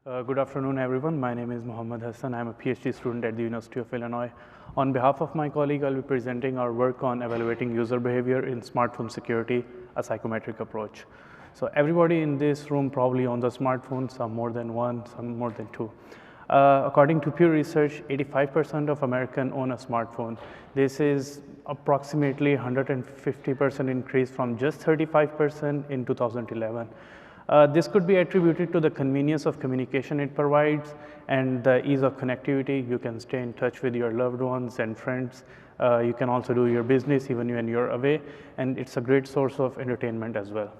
Good afternoon, everyone. My name is Mohammed Hassan. I'm a PhD student at the University of Illinois. On behalf of my colleague, I'll be presenting our work on evaluating user behavior in smartphone security, a psychometric approach. So everybody in this room probably owns a smartphone, some more than one, some more than two. According to Pew Research, 85% of Americans own a smartphone. This is approximately 150% increase from just 35% in 2011. This could be attributed to the convenience of communication it provides and the ease of connectivity. You can stay in touch with your loved ones and friends. You can also do your business even when you're away, and it's a great source of entertainment as well.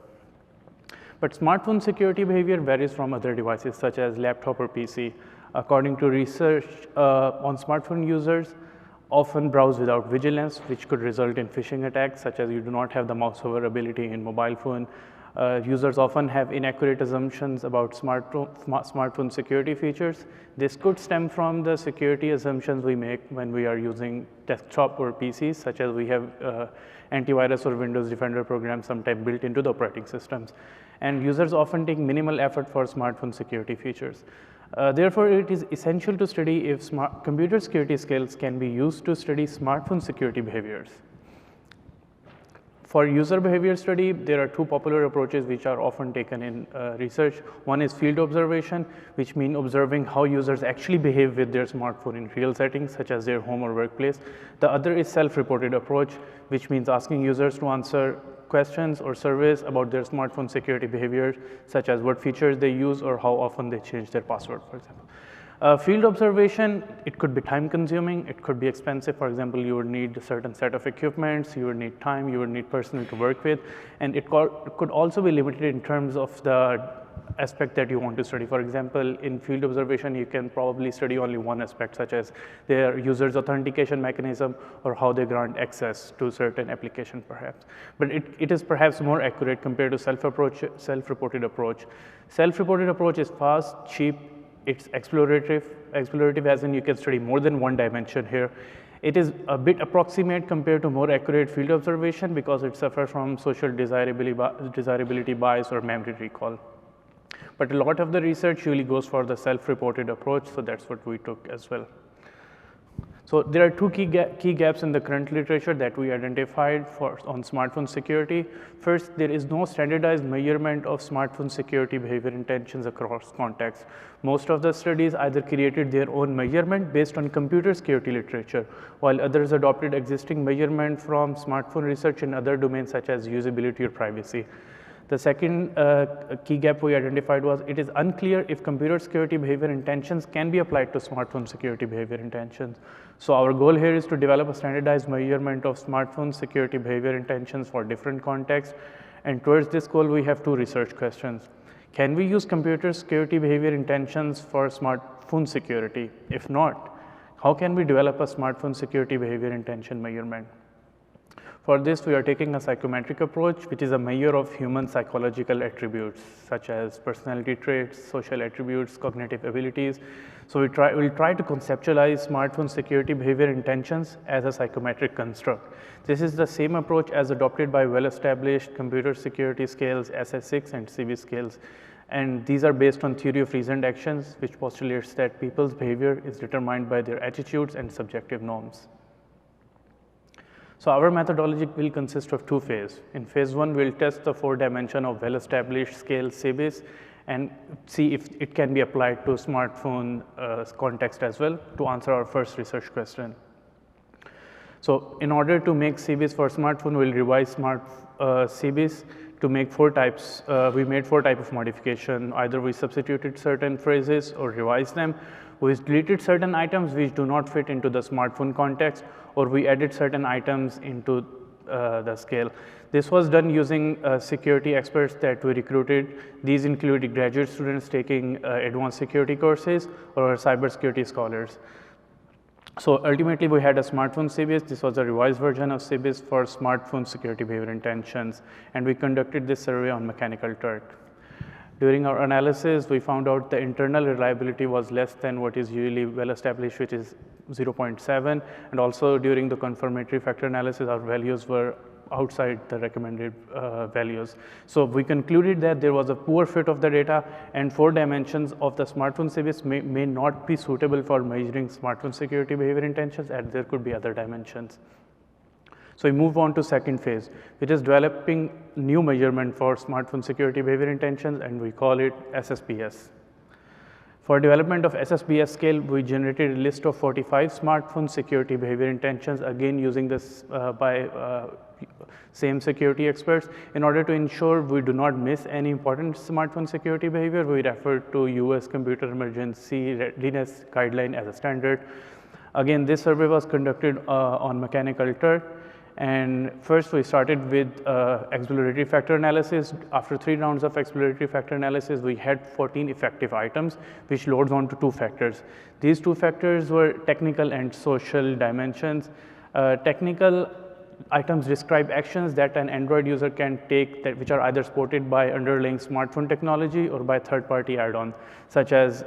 But smartphone security behavior varies from other devices such as laptop or PC. According to research on smartphone users, often browse without vigilance, which could result in phishing attacks, such as you do not have the mouse over ability in mobile phone. Users often have inaccurate assumptions about smartphone security features. This could stem from the security assumptions we make when we are using desktop or PCs, such as we have antivirus or Windows Defender programs sometimes built into the operating systems. And users often take minimal effort for smartphone security features. Therefore, it is essential to study if computer security skills can be used to study smartphone security behaviors. For user behavior study, there are two popular approaches which are often taken in research. One is field observation, which means observing how users actually behave with their smartphone in real settings, such as their home or workplace. The other is self-reported approach, which means asking users to answer questions or surveys about their smartphone security behavior, such as what features they use or how often they change their password, for example. Field observation, it could be time consuming, it could be expensive. For example, you would need a certain set of equipments, you would need time, you would need personnel to work with, and it could also be limited in terms of the aspect that you want to study. For example, in field observation, you can probably study only one aspect, such as their user's authentication mechanism or how they grant access to certain application perhaps. But it is perhaps more accurate compared to self-reported approach. Self-reported approach is fast, cheap, it's explorative as in you can study more than one dimension here. It is a bit approximate compared to more accurate field observation because it suffers from social desirability bias or memory recall. But a lot of the research usually goes for the self-reported approach, so that's what we took as well. So there are two key gaps in the current literature that we identified on smartphone security. First, there is no standardized measurement of smartphone security behavior intentions across contexts. Most of the studies either created their own measurement based on computer security literature, while others adopted existing measurement from smartphone research in other domains such as usability or privacy. The second key gap we identified was it is unclear if computer security behavior intentions can be applied to smartphone security behavior intentions. So our goal here is to develop a standardized measurement of smartphone security behavior intentions for different contexts. And towards this goal, we have two research questions. Can we use computer security behavior intentions for smartphone security? If not, how can we develop a smartphone security behavior intention measurement? For this, we are taking a psychometric approach, which is a measure of human psychological attributes, such as personality traits, social attributes, cognitive abilities. So we'll try to conceptualize smartphone security behavior intentions as a psychometric construct. This is the same approach as adopted by well-established computer security scales, SS6 and CV scales. And these are based on theory of reasoned actions, which postulates that people's behavior is determined by their attitudes and subjective norms. So our methodology will consist of two phases. In phase one, we'll test the 4-dimension of well-established scale CBIS and see if it can be applied to smartphone context as well to answer our first research question. So in order to make CBIS for smartphone, we'll revise CBIS to make 4 types. We made 4 types of modification. Either we substituted certain phrases or revised them. We deleted certain items which do not fit into the smartphone context, or we added certain items into the scale. This was done using security experts that we recruited. These included graduate students taking advanced security courses or cybersecurity scholars. So ultimately, we had a smartphone CBIS. This was a revised version of CBIS for smartphone security behavior intentions, and we conducted this survey on Mechanical Turk. During our analysis, we found out the internal reliability was less than what is usually well established, which is 0.7. And also during the confirmatory factor analysis, our values were outside the recommended values. So we concluded that there was a poor fit of the data, and 4 dimensions of the smartphone CBS may not be suitable for measuring smartphone security behavior intentions, and there could be other dimensions. So we move on to second phase, which is developing new measurement for smartphone security behavior intentions, and we call it SSBS. For development of SSBS scale, we generated a list of 45 smartphone security behavior intentions, again using this by same security experts. In order to ensure we do not miss any important smartphone security behavior, we refer to US Computer Emergency Readiness Guideline as a standard. Again, this survey was conducted on Mechanical Turk. And first we started with exploratory factor analysis. After 3 rounds of exploratory factor analysis, we had 14 effective items, which loads onto 2 factors. These 2 factors were technical and social dimensions. Technical items describe actions that an Android user can take which are either supported by underlying smartphone technology or by third-party add-ons, such as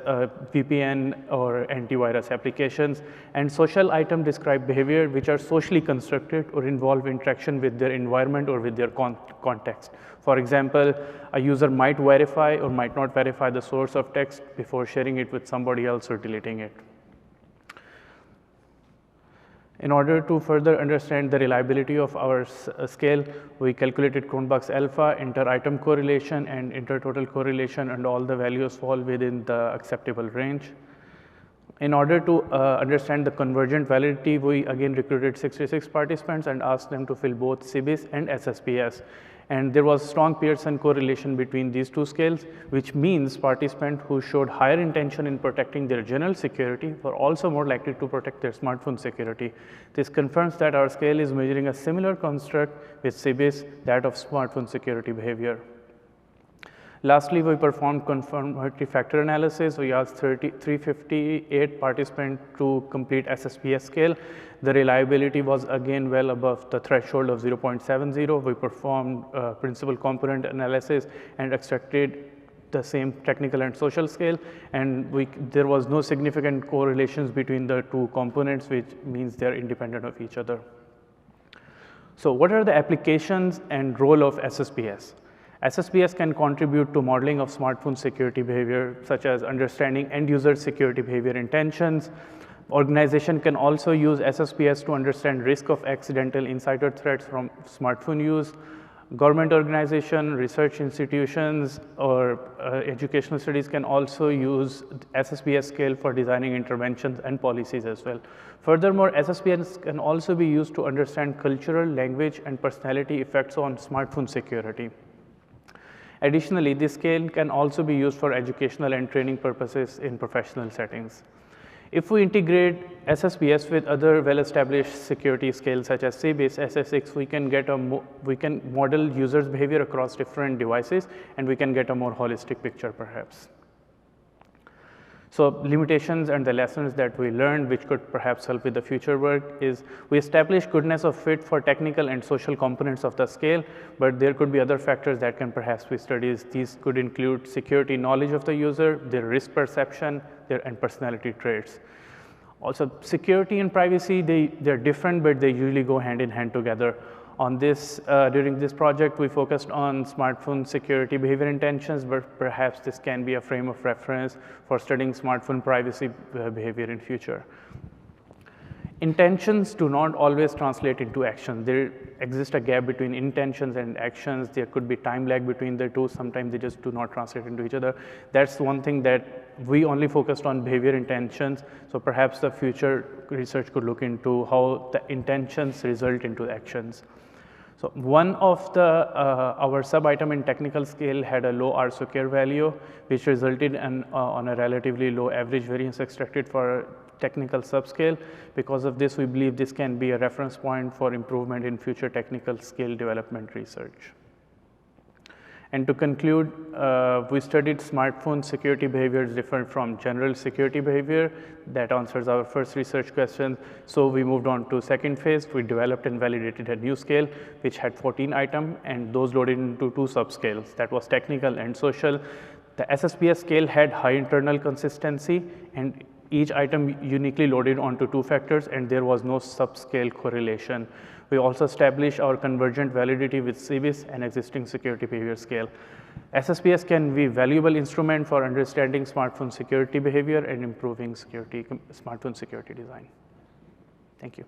VPN or antivirus applications. And social items describe behavior which are socially constructed or involve interaction with their environment or with their context. For example, a user might verify or might not verify the source of text before sharing it with somebody else or deleting it. In order to further understand the reliability of our scale, we calculated Cronbach's alpha, inter-item correlation, and inter-total correlation, and all the values fall within the acceptable range. In order to understand the convergent validity, we again recruited 66 participants and asked them to fill both CBIS and SSBS. And there was strong Pearson correlation between these 2 scales, which means participants who showed higher intention in protecting their general security were also more likely to protect their smartphone security. This confirms that our scale is measuring a similar construct with CBIS, that of smartphone security behavior. Lastly, we performed confirmatory factor analysis. We asked 358 participants to complete SSBS scale. The reliability was again well above the threshold of 0.70. We performed principal component analysis and extracted the same technical and social scale, and there was no significant correlations between the 2 components, which means they're independent of each other. So what are the applications and role of SSBS? SSBS can contribute to modeling of smartphone security behavior, such as understanding end-user security behavior intentions. Organization can also use SSBS to understand risk of accidental insider threats from smartphone use. Government organization, research institutions, or educational studies can also use SSBS scale for designing interventions and policies as well. Furthermore, SSBS can also be used to understand cultural, language, and personality effects on smartphone security. Additionally, this scale can also be used for educational and training purposes in professional settings. If we integrate SSBS with other well-established security scales such as CBIS, SSX, we can model users' behavior across different devices, and we can get a more holistic picture perhaps. So limitations and the lessons that we learned, which could perhaps help with the future work, is we established goodness of fit for technical and social components of the scale, but there could be other factors that can perhaps be studied. These could include security knowledge of the user, their risk perception, and personality traits. Also, security and privacy, they're different, but they usually go hand in hand together. On this, during this project, we focused on smartphone security behavior intentions, but perhaps this can be a frame of reference for studying smartphone privacy behavior in future. Intentions do not always translate into action. There exists a gap between intentions and actions. There could be time lag between the 2. Sometimes they just do not translate into each other. That's one thing that we only focused on behavior intentions. So perhaps the future research could look into how the intentions result into actions. So one of the our sub-item in technical scale had a low R-square value, which resulted in, on a relatively low average variance extracted for technical subscale. Because of this, we believe this can be a reference point for improvement in future technical scale development research. And to conclude, we studied smartphone security behaviors different from general security behavior. That answers our first research question. So we moved on to second phase. We developed and validated a new scale, which had 14 items, and those loaded into 2 subscales. That was technical and social. The SSBS scale had high internal consistency, and each item uniquely loaded onto 2 factors, and there was no subscale correlation. We also established our convergent validity with CBIS and existing security behavior scale. SSPS can be a valuable instrument for understanding smartphone security behavior and improving smartphone security design. Thank you.